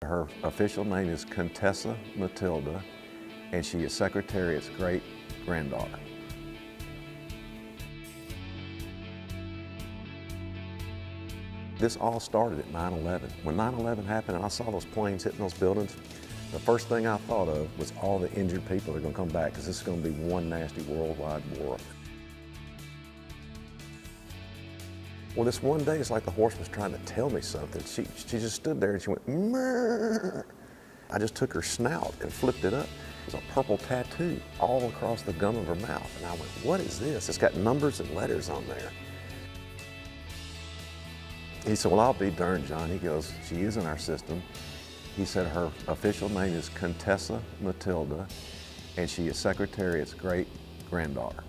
Her official name is Contessa Matilda, and she is Secretariat's great-granddaughter. This all started at 9/11. When 9/11 happened and I saw those planes hitting those buildings, the first thing I thought of was all the injured people that are going to come back, because this is going to be one nasty worldwide war. Well, this one day, it's like the horse was trying to tell me something. She just stood there and she went, "Mrrr." I just took her snout and flipped it up. It was a purple tattoo all across the gum of her mouth. And I went, "What is this?" It's got numbers and letters on there. He said, "Well, I'll be darned, John." He goes, "She is in our system." He said, "Her official name is Contessa Matilda, and she is Secretariat's great-granddaughter."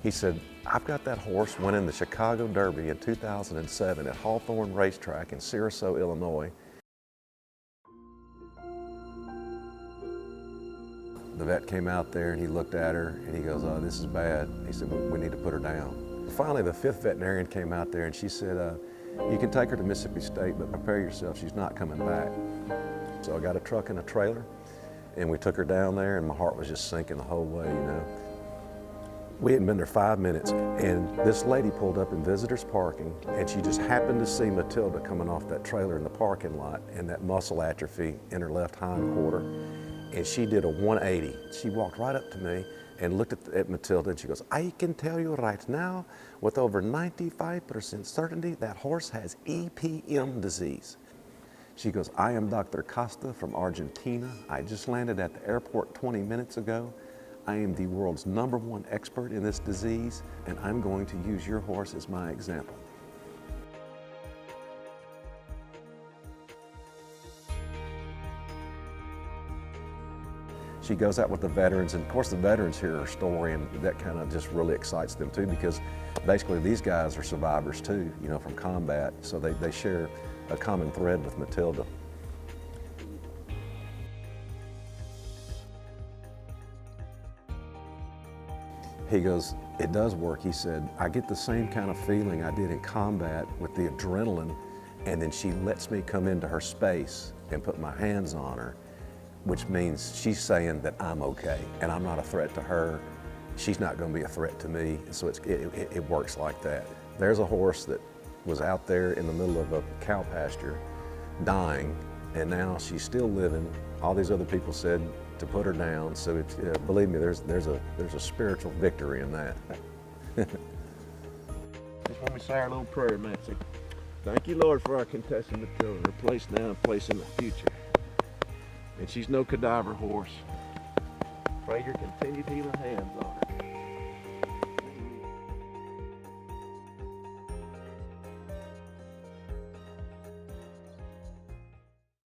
He said, "I've got that horse winning the Chicago Derby in 2007 at Hawthorne Racetrack in Sarasota, Illinois." The vet came out there and he looked at her and he goes, "Oh, this is bad." He said, "We need to put her down." Finally, the fifth veterinarian came out there and she said, "You can take her to Mississippi State, but prepare yourself, she's not coming back." So I got a truck and a trailer and we took her down there, and my heart was just sinking the whole way, you know. We hadn't been there 5 minutes, and this lady pulled up in visitors parking, and she just happened to see Matilda coming off that trailer in the parking lot and that muscle atrophy in her left hind quarter. And she did a 180. She walked right up to me and looked at Matilda, and she goes, "I can tell you right now, with over 95% certainty, that horse has EPM disease." She goes, "I am Dr. Costa from Argentina. I just landed at the airport 20 minutes ago. I am the world's #1 expert in this disease, and I'm going to use your horse as my example." She goes out with the veterans, and of course the veterans hear her story, and that kind of just really excites them too, because basically these guys are survivors too, you know, from combat, so they share a common thread with Matilda. He goes, "It does work." He said, "I get the same kind of feeling I did in combat with the adrenaline, and then she lets me come into her space and put my hands on her, which means she's saying that I'm okay, and I'm not a threat to her. She's not going to be a threat to me." So it works like that. There's a horse that was out there in the middle of a cow pasture dying, and now she's still living. All these other people said to put her down, so it's, believe me, there's a spiritual victory in that. Just want me to say our little prayer, Nancy. Thank you, Lord, for our Contessa Matilda, her place now and place in the future. And she's no cadaver horse. Pray your continued healing hands on her.